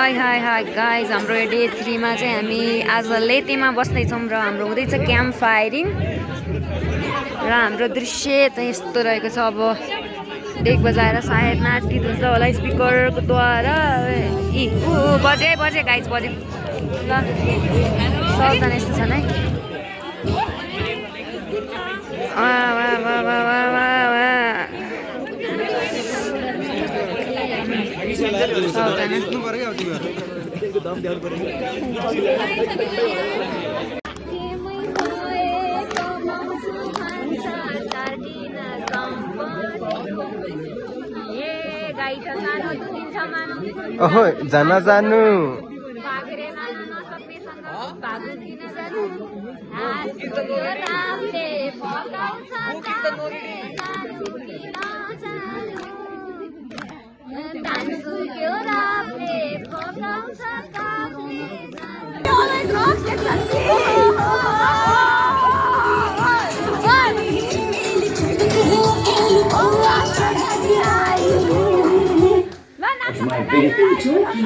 High hi guys हाम्रो day 3 मा चाहिँ हामी आज लेतेमा बस्दैछौँ र हाम्रो हुँदैछ क्याम्प फायरिङ र हाम्रो दृश्य चाहिँ यस्तो रहेको छ। अब डेक बजाएर सायद नाचगीत हुन्छ होला स्पिकरको द्वारा। बजे गाइज बजे ल सबजना यस्तो छन् है। ओहो जाना जानु My favorite turkey.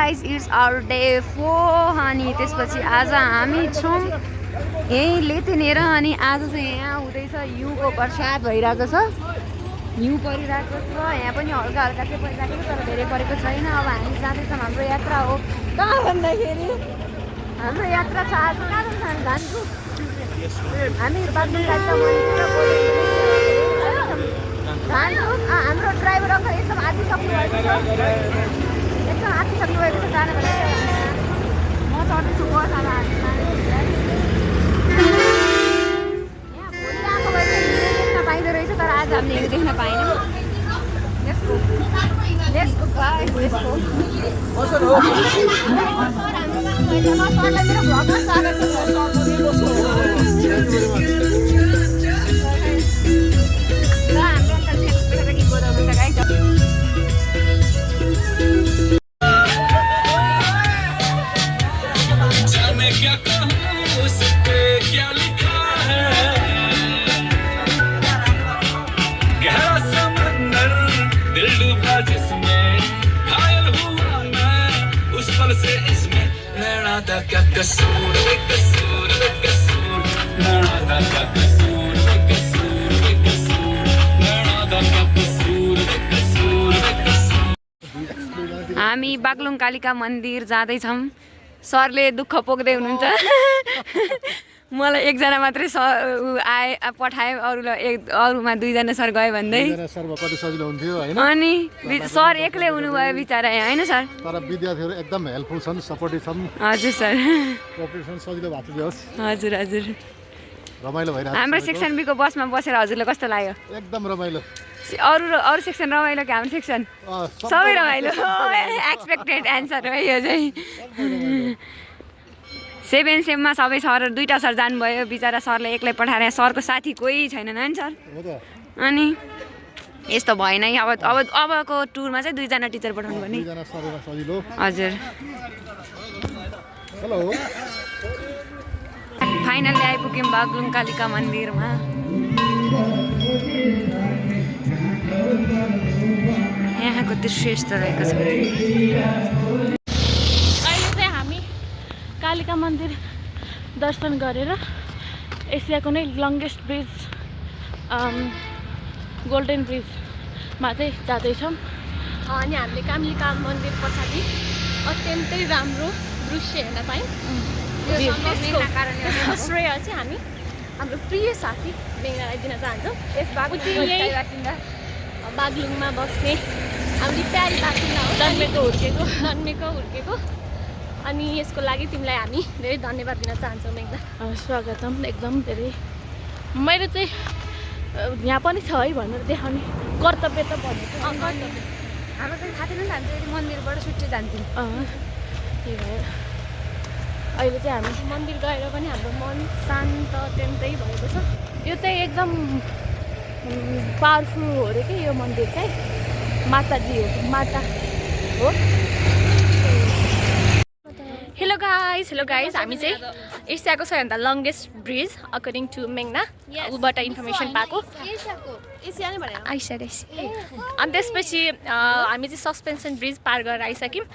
Guys it's our day 4 अनि त्यसपछि आज हामी छौँ यहीँ लेतेनेर अनि आज चाहिँ यहाँ हुँदैछ हिउँको बर्सात भइरहेको छ हिउँ परिरहेको छ यहाँ पनि हल्का हल्का चाहिँ परिरहेको छ तर धेरै परेको छैन अब हामी जाँदैछौँ हाम्रो यात्रा हो कहाँ भन्दाखेरि हाम्रो यात्रा छ आज कहाँ जान्छु हामी बाग्लुङ हाम्रो ड्राइभर अङ्कल एकदम आँटिसक्नु भएको छ एकदम आँटिसक्नु भएको छ जानु भने म चढ्दैछु बस अब हामी भोलि आएको भए चाहिँ हिउँ देख्न पाइँदो रहेछ तर आज हामीले हिउँ देख्न पाएनौँ लेट्स गो हामी बाग्लुङ कालिका मन्दिर जाँदैछौँ सरले दुःख पोख्दै हुनुहुन्छ मलाई एकजना मात्रै सर पठाए अरूमा 2 जना सर गयो भन्दै अनि सर एक्लै हुनुभयो बिचरा यहाँ होइन सर तर विद्यार्थीहरू एकदम हेल्पफुल छन् सपोर्टिभ छन् हजुर सर कोअपरेसन सजिलो भएको दियोस् हजुर हजुर रमाइलो भइरहेको हाम्रो सेक्सन बीको बसमा बसेर हजुरलाई कस्तो लाग्यो एकदम रमाइलो अरू सेक्सन रमाइलो कि हाम्रो सेक्सन सबै रमाइलो एक्सपेक्टेड एन्सर हो यो चाहिँ 7 सेममा सबै सर 2टा सर जानुभयो बिचरा सरले एक्लै पठाएर सरको साथी कोही छैनन् होइन सर अनि यस्तो भएन अबको टुरमा चाहिँ 2 जना टिचर पठाउनु पर्ने हजुर हेलो फाइनली आइपुग्यौँ बाग्लुङ कालिका मन्दिरमा यहाँको दृश्य यस्तो रहेको छ कालिका मन्दिर दर्शन गरेर एसियाको नै लङ्गेस्ट ब्रिज गोल्डन ब्रिजमा चाहिँ जाँदैछौँ अनि हामीले कालिका मन्दिर पछाडि अत्यन्तै राम्रो दृश्य हेर्न पायौँ श्रेय चाहिँ हामी हाम्रो प्रिय साथी मेघनालाई दिन चाहन्छौँ बाग्लुङमा बस्ने हाम्रो प्यारी बासिन्दा हो जन्मेको हुर्केको अनि यसको लागि तिमीलाई हामी धेरै धन्यवाद दिन चाहन्छौँ मेघना स्वागतम एकदम धेरै मेरो चाहिँ यहाँ पनि छ है भनेर देखाउने कर्तव्य त भनेको हाम्रो चाहिँ थाहा थिएन नि हामी चाहिँ मन्दिरबाट छुट्टै जान्थ्यौँ त्यही भएर अहिले चाहिँ हामी मन्दिर गएर पनि हाम्रो मन शान्त अत्यन्तै भएको छ यो चाहिँ एकदम पावरफुल हो अरे कि यो मन्दिर चाहिँ माताजी हो माता हो हेलो गाइज हामी चाहिँ एसियाको सबैभन्दा लङ्गेस्ट ब्रिज अकर्डिङ टु मेघना ऊबाट इन्फर्मेसन पाएको अनि त्यसपछि हामी चाहिँ सस्पेन्सन ब्रिज पार गरेर आइसक्यौँ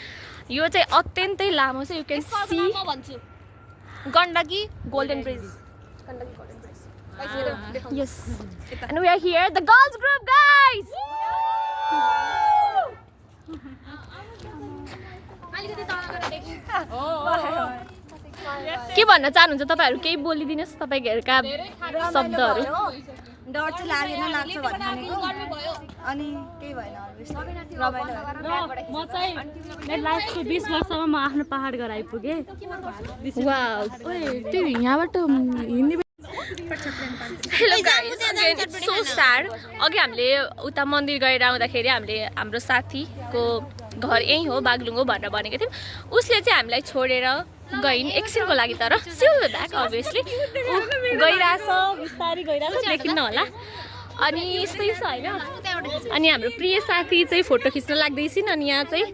यो चाहिँ अत्यन्तै लामो छ you can see Gandaki golden bridge yes and we are here the girls group guys के भन्न चाहनुहुन्छ तपाईँहरू केही बोलिदिनुहोस् तपाईँहरूका शब्दहरू डर चाहिँ लाग्छ भनेको अनि केही भएन म चाहिँ मेरो लाइफको 20 वर्षमा म आफ्नो पहाड घर आइपुगेँ त्यो यहाँबाट हिँड्ने hello guys again it's so sad अघि हामीले उता मन्दिर गएर आउँदाखेरि हामीले हाम्रो साथीको घर यहीँ हो बाग्लुङ हो भनेर भनेको थियौँ उसले चाहिँ हामीलाई छोडेर गइन् एकछिनको लागि तर सिल ब्याक अभियसली गइरहेछ बिस्तारै गइरहेछ देखिन्न होला अनि यस्तै छ होइन अनि हाम्रो प्रिय साथी चाहिँ फोटो खिच्न लाग्दैछिन् अनि यहाँ चाहिँ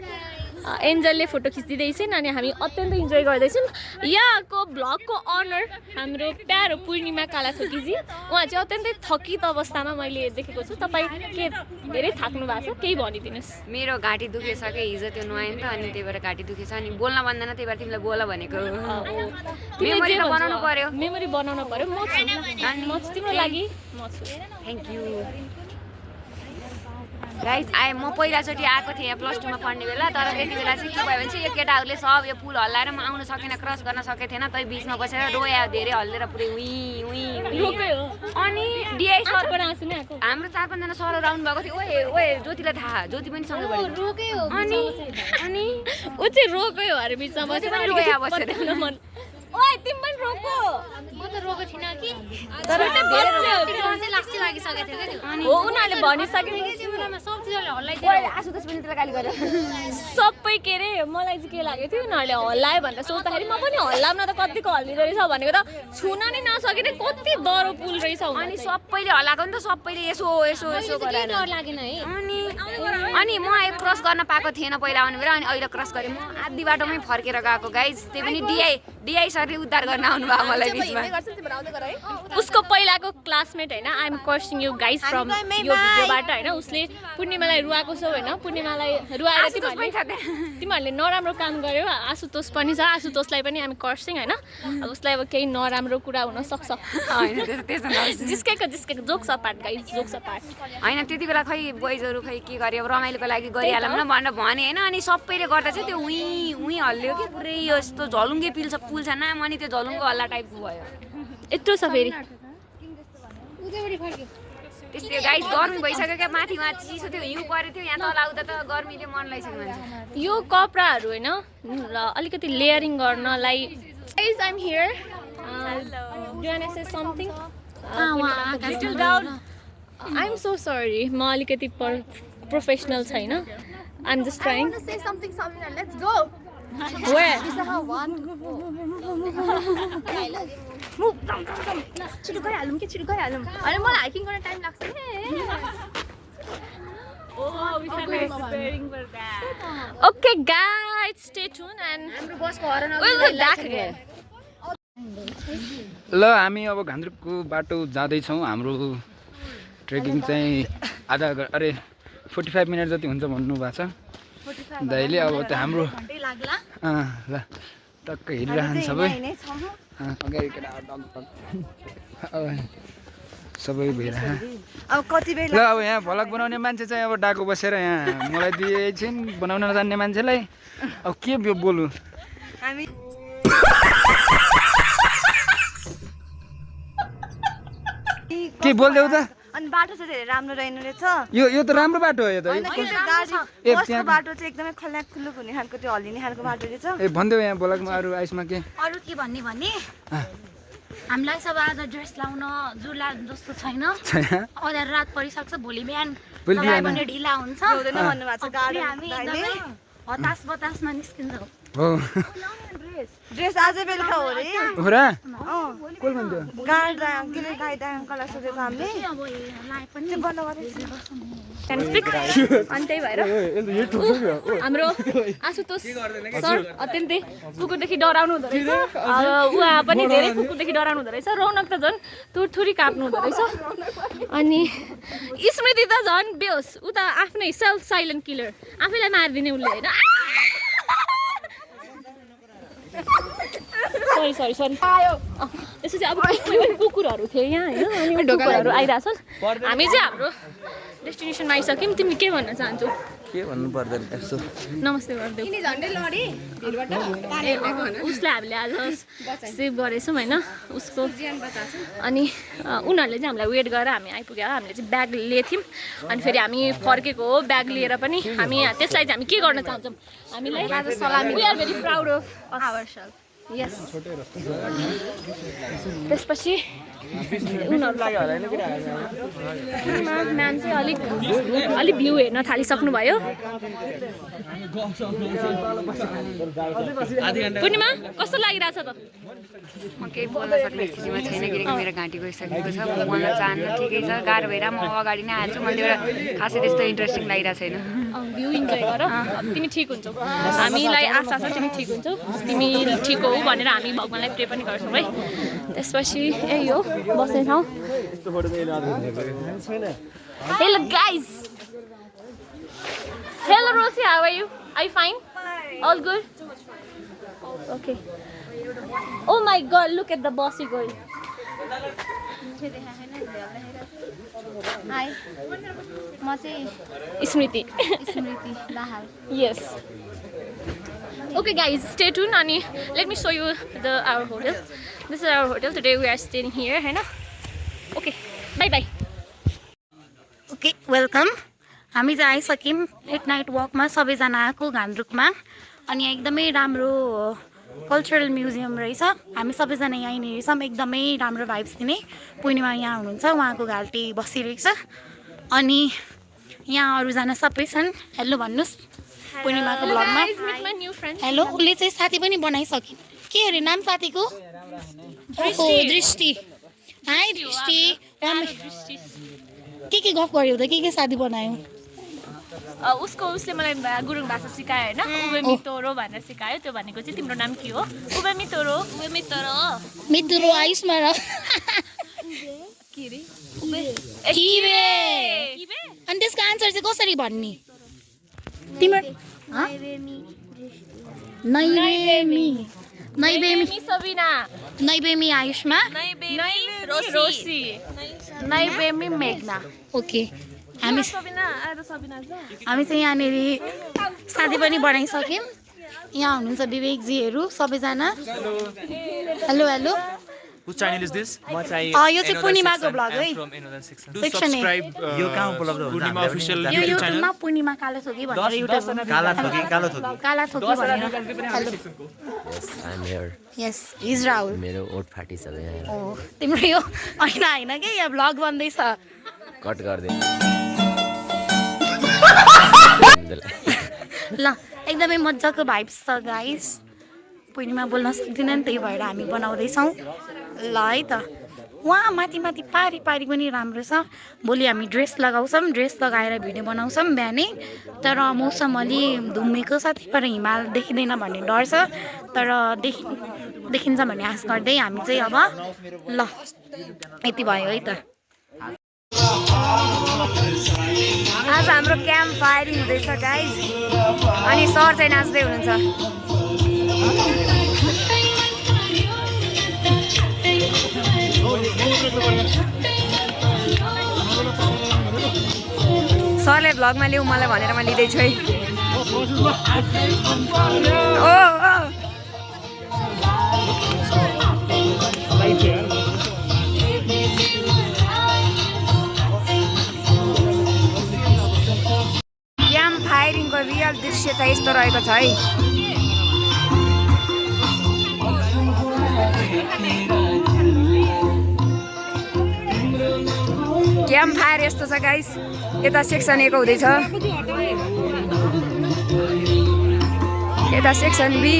एन्जलले फोटो खिचिदिँदैछन् अनि हामी अत्यन्त इन्जोय गर्दैछौँ। यहाँको भ्लगको अनर हाम्रो प्यारो पूर्णिमा कालाथोकीजी, उहाँ चाहिँ अत्यन्तै थकित अवस्थामा मैले देखेको छु। तपाईँ के धेरै थाक्नु भएको छ, केही भनिदिनुहोस्। मेरो घाँटी दुखेछ कि हिजो त्यो नुहाएँ नि त, अनि त्यही भएर घाँटी दुखेछ। अनि बोल्न भन्दैन, त्यही भएर तिमीलाई बोल भनेको। मेमोरी त बनाउनु पर्यो। मेमोरी बनाउनु पर्यो। म छु तिम्रो लागि, म छु। Thank you guys. म पहिलाचोटि आएको थिएँ यहाँ +2 मा पढ्ने बेला, तर त्यति बेला चाहिँ के भयो भने चाहिँ यो केटाहरूले सब यो पुल हल्लाएर म आउनु सकेन, क्रस गर्न सकेको थिएन। तै बिचमा बसेर रोया, धेरै हल्लेर पुरै उही अनि डिआई सर हाम्रो 4-5 जना सरहरू आउनु भएको थियो। ओए ओए ज्योतिलाई थाहा, ज्योति पनि सँगै भयो। अनि अनि ऊ चाहिँ रोक्यो अरे बिचमा बसेर रोया बसेर। ओए तिमी पनि रोको। म त रोको थिइनँ कि तर लास्टै लागिसकेको थियो क्या त्यो। हो उनीहरूले भनिसके सब चिजले हल्लाइदियो। आशुतोष पनि त्यसलाई गाली गर्यो। सबै के अरे मलाई चाहिँ के लागेको थियो उनीहरूले हल्लायो भनेर सोच्दाखेरि म पनि हल्लाउन त कतिको हल्लिँदो रहेछ भनेको त छुन नि नसकेर कति डह्रो पुल रहेछ। अनि सबैले हल्लाएको नि त, सबैले यसो यसो यसो गरेर डर लागेन है। अनि म क्रस गर्न पाएको थिएन पहिला आउने बेला, अनि अहिले क्रस गरेँ। म आधी बाटोमै फर्केर गएको गाइज। त्यही पनि डिआई सरले उद्धार गर्न आउनुभयो मलाई बिचमा। उसको पहिलाको क्लासमेट होइन, I am questioning you guys from यो भिडियोबाट होइन। उसले पूर्णिमालाई रुवाएको छौ होइन, पूर्णिमालाई रुवाएर तिमीहरूले नराम्रो काम गर्यो। आशुतोष पनि छ, आशुतोषलाई पनि हामी कर्सिङ होइन। अब उसलाई अब केही नराम्रो कुरा हुनसक्छ। जिस्केको jokes apart guys, jokes apart. होइन त्यति बेला खै बोइजहरू खै के गर्यो, अब रमाइलोको लागि गरिहालौँ न भनेर भने होइन। अनि सबैले गर्दा चाहिँ त्यो उही हल्लियो कि पुरै यस्तो झलुङ्गे पुल छ नाम, अनि त्यो झलुङ्गो हल्ला टाइपको भयो। यत्रो छ फेरि त्यस्तै गाइज। गर्मी भइसक्यो क्या, माथि चिसो थियो, हिउँ परेको थियो, यहाँ तल आउँदा त गर्मीले मन लगाइसक्यो मान्छे। यो कपडाहरू होइन अलिकति लेयरिङ गर्नलाई। Guys I am here. Do you want to say something? I am so sorry, म अलिकति प्रोफेसनल छैन। I am just trying. Where? छिटो गइहालौँ कि छिटो गइहालौँ। अनि मलाई हाइकिङ गर्न टाइम लाग्छ नि। Okay guys, stay tuned and हाम्रो बसको horn we'll be back again. ल हामी अब घान्द्रुकको बाटो जाँदैछौँ। हाम्रो ट्रेकिङ चाहिँ 45 मिनट जति हुन्छ भन्नुभएको छ दाइले। अब त्यो हाम्रो ल टक्क हिँडिरहन्छ सबै। अगाडि केटा सबै भइरह। अब कति बेला ल अब यहाँ भ्लग बनाउने मान्छे चाहिँ अब डाको बसेर यहाँ मलाई दिएछिन् बनाउन नजान्ने मान्छेलाई। अब के बोलु हामी के बोल्देऊ त? अनि बाटो चाहिँ धेरै राम्रो रहेन रहेछ। यो त राम्रो बाटो हो। यो त बसको बाटो चाहिँ एकदमै खल्याक खुल्लुक हुने खालको, त्यो हल्लिने खालको बाटो रहेछ। ए भनिदेऊ यहाँ भ्लगमा अरू आइसमा के अरू के भन्ने हामीलाई सब आज ड्रेस लाउन जुला जस्तो छैन। अँध्यारो रात परिसक्छ, भोलि बिहान लगायो भने ढिला हुन्छ। हामी एकदमै हतास बतासमा निस्किन्छौँ। हो ड्रेस आज बेलुका हो रे। हो र? कोल भन्थ्यो गाइड अङ्कललाई सोधेको हामीले। अनि त्यही भएर हाम्रो आशुतोष सर अत्यन्तै कुकुरदेखि डराउनु हुँदो रहेछ। उहाँ पनि धेरै कुकुरदेखि डराउनु हुँदो रहेछ। रौनक त झन् थुरी काप्नु हुँदो रहेछ। अनि स्मृति त झन् बेहोस, ऊ त आफ्नै सेल्फ साइलेन्ट किलर, आफैलाई मारिदिने उसले होइन। सरी त्यसपछि अब कुकुरहरू थिए यहाँ होइन, अनि कुकुरहरू आइरहेछन्। हामी चाहिँ हाम्रो डेस्टिनेसनमा आइसक्यौँ। तिमी के भन्न चाहन्छौ? के भन्नु पर्दैन यसो नमस्ते गरिदेऊ। उसलाई हामीले आज सेभ गरेछौँ होइन उसको। अनि उनीहरूले चाहिँ हामीलाई वेट गरेर हामी आइपुग्यो। हामीले चाहिँ ब्याग लिएथ्यौँ, अनि फेरि हामी फर्केको हो ब्याग लिएर पनि। हामी त्यसलाई चाहिँ हामी के गर्न चाहन्छौँ? हामीलाई we are very proud of ourself. यस त्यसपछि म्याम चाहिँ अलिक भ्यू हेर्न थालिसक्नुभयो पूर्णिमा कस्तो लागिरहेछ त म केही बोल्न सक्ने स्थितिमा छैन किनकि मेरो घाँटी गइसकेको छ म बोल्न चाहन्न ठिकै छ गाह्रो भएर म अगाडि नै हाल्छु मैले एउटा खासै त्यस्तो इन्ट्रेस्टिङ लागिरहेको छैन भ्यू इन्जोय गर तिमी ठिक हुन्छौ हामीलाई आशा छ तिमी ठिक हुन्छौ तिमी ठिक हौ भनेर हामी भगवान्लाई प्रे पनि गर्छौँ है त्यसपछि यही हो बस्ने ठाउँ hello guys hello Rosie how are you I fine all good okay oh my god look at the bus you going hi म चाहिँ स्मृति Dahal yes okay guys stay tuned and let me show you our hotel. This is our hotel. Today we are staying here है ना okay bye bye okay welcome हामी चाहिँ आइसक्यौँ late night वकमा सबैजना आएको घान्द्रुकमा अनि एकदमै राम्रो कल्चरल म्युजियम रहेछ हामी सबैजना यहीँनिर छौँ एकदमै राम्रो भाइब्स दिने पूर्णिमा यहाँ हुनुहुन्छ उहाँको घाल्टी बसिरहेको छ अनि यहाँ अरूजना सबै छन् हेलो भन्नुहोस् पूर्णिमाको ब्लगमा हेलो उसले चाहिँ साथी पनि बनाइसकिन् के अरे नाम साथीको दृष्टि हाई दृष्टि के गफ गर्यो त के साथी बनायो उसले मलाई गुरुङ भाषा सिकायो हैन उबे मितोरो भनेर सिकायो त्यो भनेको चाहिँ तिम्रो नाम के हो उबे मितोरो मितोरो आयुषमा र के रे किबे अनि त्यसको आन्सर चाहिँ कसरी भन्ने तिम्रो नैबेमी सबिना नैबेमी आयुषमा रोसी नैबेमी मेघना ओके हामी चाहिँ यहाँनिर साथी पनि बनाइसक्यौँ यहाँ हुनुहुन्छ विवेकजीहरू सबैजना hello hello Whose channel is this? यो चाहिँ पूर्णिमाको ब्लग है Do subscribe Purnima official यो YouTube channel. युट्युबमा पूर्णिमा कालो थोकी भनेर युट्युबमा काला थोकी भनेर hello I'm here. Yes is Rahul मेरो ओठ फाटिसक्यो यहाँ ओ तिम्रो यो होइन के यहाँ ब्लग बन्दैछ कट गरिदिनु ल एकदमै मजाको भाइब्स छ गाइस पूर्णिमा बोल्न सक्दिनन् त्यही भएर हामी बनाउँदैछौँ ल है त वहाँ माथि पारी पनि राम्रो छ भोलि हामी ड्रेस लगाउँछौँ ड्रेस लगाएर भिडियो बनाउँछौँ बिहानै तर मौसम अलि धुम्मेको छ त्यही भएर हिमाल देखिँदैन भन्ने डर छ तर देखिन्छ भन्ने आश गर्दै हामी चाहिँ अब ल यति भयो है त आज हाम्रो क्याम्प फायरिङ हुँदैछ गाइज अनि सर चाहिँ नाच्दै हुनुहुन्छ सरले भ्लगमा ल्याऊ मलाई भनेर म लिँदैछु है क्याम्प फायरिङको रियल दृश्य चाहिँ यस्तो रहेको छ है क्याम्प फायर यस्तो छ गाइस यता सेक्सन ए को हुँदैछ यता सेक्सन बी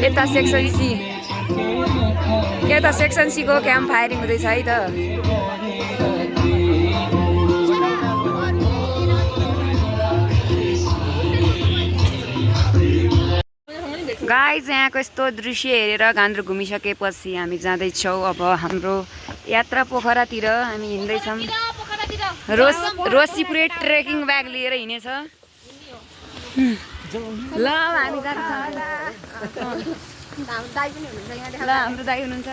यता सेक्सन सी यता सेक्सन सी को क्याम्प फायरिङ हुँदैछ है त गाइज यहाँको यस्तो दृश्य हेरेर घान्द्रुक घुमिसकेपछि हामी जाँदैछौँ अब हाम्रो यात्रा पोखरातिर हामी हिँड्दैछौँ रोसीपुरे ट्रेकिङ ब्याग लिएर हिँडेछ ल हामी जान्छौँ ल हाम्रो दाइ हुनुहुन्छ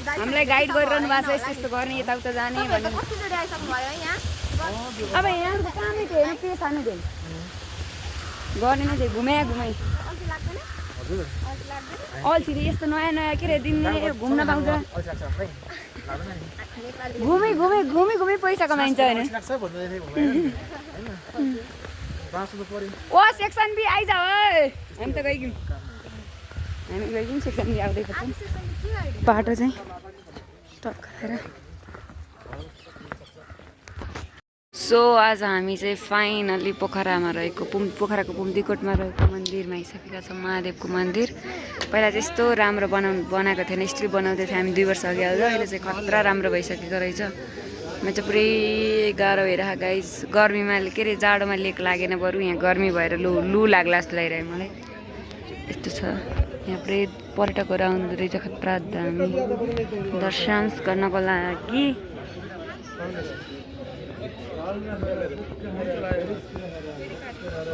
हामीलाई गाइड गरिरहनु भएको छ यस्तो यस्तो गर्ने यताउता जाने भन्ने अब यहाँ कामै थियो होइन के सानो थियो गर्ने नै थियो घुमाइ अल्छी यस्तो नयाँ के अरे दिनले घुम्न पाउँछ घुमी पैसा कमाइन्छ होइन ओ सेक्सन बी आइज है हामी त गइगयौँ हामी गयौँ सेक्सनले आउँदै पर्छौँ बाटो चाहिँ टक्कर सो आज हामी चाहिँ फाइनली पोखरामा रहेको पोखराको पुम्दीकोटमा रहेको मन्दिरमा आइसकेका छौँ महादेवको मन्दिर पहिला चाहिँ यस्तो राम्रो बनाएको थिएन स्ट्री बनाउँदै थियो हामी 2 वर्ष अघि आउँदा अहिले चाहिँ खतरा राम्रो भइसकेको रहेछ म चाहिँ पुरै गाह्रो भइरहेको गाइस गर्मीमा के अरे जाडोमा लेक लागेन बरु यहाँ गर्मी भएर लु लाग्ला जस्तो लागिरह्यो मलाई यस्तो छ यहाँ पुरै पर्यटकहरू आउँदो रहेछ खतरा दामी दर्शन गर्नको लागि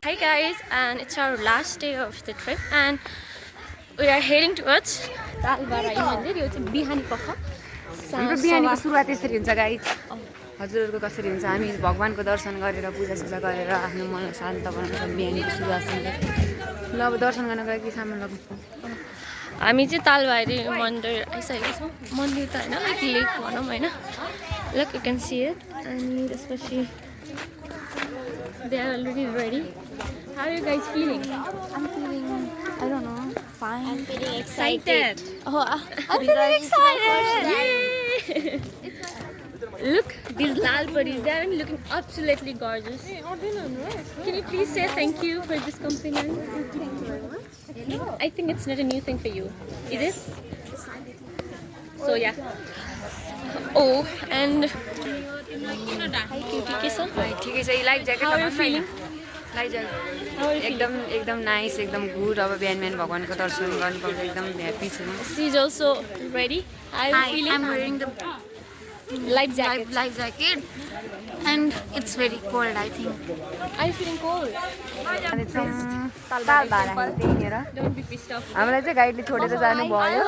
Hi guys, and it's our last day of the trip and we are heading towards Talbarai Mandir. यो चाहिँ बिहानी पख हाम्रो बिहानीको सुरुवात यसरी हुन्छ गाइस हजुरहरूको कसरी हुन्छ हामी भगवानको दर्शन गरेर पूजासुजा गरेर आफ्नो मनलाई शान्त बनाउँछौँ बिहानीको सुरुवात ल अब दर्शन गर्नको लागि सामान लगौँ हामी चाहिँ तालबारी मन्दिर आइसकेको छौँ मन्दिर त होइन लाइक लेक भनौँ होइन Look, you can see it. And especially, they are already ready. How are you guys feeling? I'm feeling, I don't know, fine. I'm feeling excited. Oh, I'm feeling excited. Yay! Look, these lal buddies, they are looking absolutely gorgeous. Can you please say thank you for this compliment? Thank you very much. I think it's not a new thing for you. It is? So yeah. Oh, and hi cutie kisser. ठिकै छ life jacket How are you feeling? Life jacket एकदम nice एकदम good अब बिहान भगवानको दर्शन गर्नु पाउँछ एकदम ह्याप्पी छु म She's also ready. How are you feeling? I'm wearing the life jacket. life jacket and it's very cold I think. Are you feeling cold? Don't be pissed off. हामीलाई चाहिँ गाइडले छोडेर जानु भयो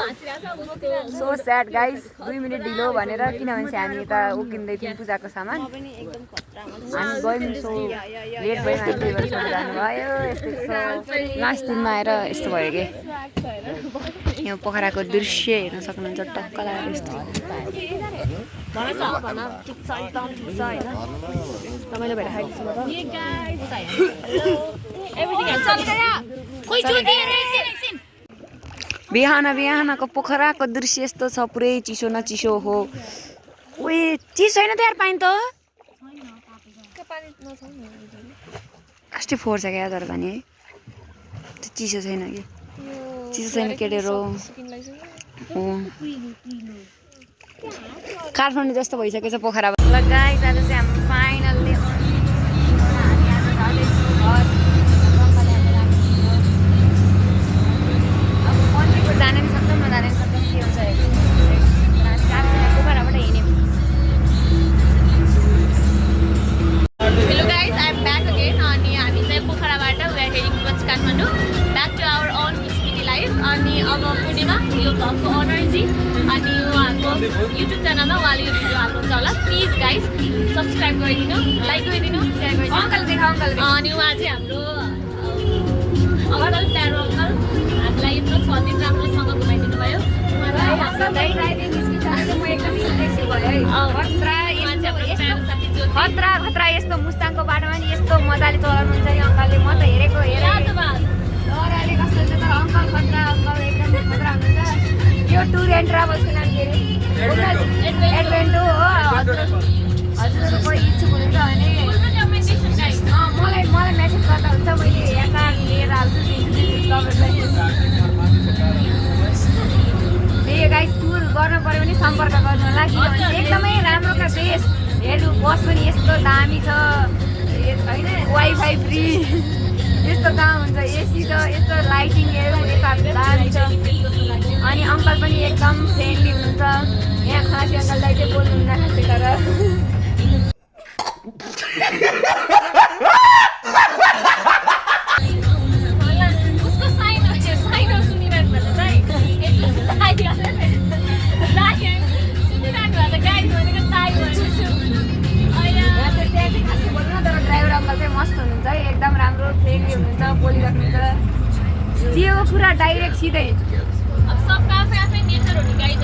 सो स्याड गाइस 2 मिनेट ढिलो भनेर किनभने चाहिँ हामी यता उकिँदै थियौँ पूजाको सामान हामी गयौँ सो लेट भयो हामी छोडेर जानुभयो यस्तो लास्ट दिनमा आएर यस्तो भयो कि यो पोखराको दृश्य हेर्न सक्नुहुन्छ टक्क लागेर यस्तो रमाइलो भएर बिहानको पोखराको दृश्य यस्तो छ पुरै चिसो न चिसो हो उही चिसो छैन त यार पानी त अस्ति फोहोर छ क्या तर पानी है त्यो चिसो छैन कि चिसो छैन केटेरो हो काठमाडौँ जस्तो भइसकेछ पोखरा ल गाइस आज चाहिँ हाम्रो फाइनल्ली अब मन्दिरको जान नि सक्छौँ नजान नि सक्छौँ के हुन्छ पोखराबाट हिँड्यौँ Hello guys, I'm back again. अनि हामी चाहिँ पोखराबाट we are heading towards Kathmandu, back to our own speedy life. अनि अब पुणेमा यो भ्लगको ओनर जी अनि उहाँको युट्युब च्यानलमा उहाँले यो भिडियो हाल्नुहुन्छ होला. प्लिज गाइज सब्सक्राइब गरिदिनु, लाइक गरिदिनु, सेयर गरिदिनु. अङ्कल देखा अङ्कल अनि उहाँ चाहिँ हाम्रो अङ्कल प्यारो अङ्कल हामीलाई यत्रो 6 दिन राम्रोसँग घुमाइदिनु भयो. खतरा यस्तो मुस्ताङको बाटोमा नि यस्तो मजाले चलाउनुहुन्छ नि अङ्कलले म त हेरेको डराले कस्तो छ तर अङ्कल खतरा अङ्कल एकदम खतरा हुनुहुन्छ यो टुर एन्ड ट्राभल्सको नाम के अरे एडभेन्टो हो हजुरहरू कोही इच्छुक हुनुहुन्छ भने मलाई मेसेज गर्दा हुन्छ मैले यहाँ कार्ड लिएर हाल्छु त्यही गाइस टुर गर्नु पऱ्यो भने सम्पर्क गर्नु होला किनभने एकदमै राम्रो क्या बेस्ट हेर्नु बस पनि यस्तो दामी छ होइन वाइफाई फ्री यस्तो कहाँ हुन्छ एसी छ यस्तो लाइटिङहरू यता दामी छ अनि अङ्कल पनि एकदम फ्रेन्डली हुनुहुन्छ यहाँ खलासी अङ्कललाई चाहिँ बोल्नुहुन्न खासै तर उसको साइन सुनिरहनु भएको चाहिँ सुनिरहनु भएको गाइड भनेको ताई भनेको छु त्यहाँ चाहिँ खासै बोल्नु तर ड्राइभर अङ्कल चाहिँ मस्त हुनुहुन्छ है एकदम राम्रो फ्रेन्डली हुनुहुन्छ बोलिराख्नुहुन्छ त्यो कुरा डाइरेक्ट सिधै अब सबको आफ्नै आफ्नै नेचर हो नि गाइड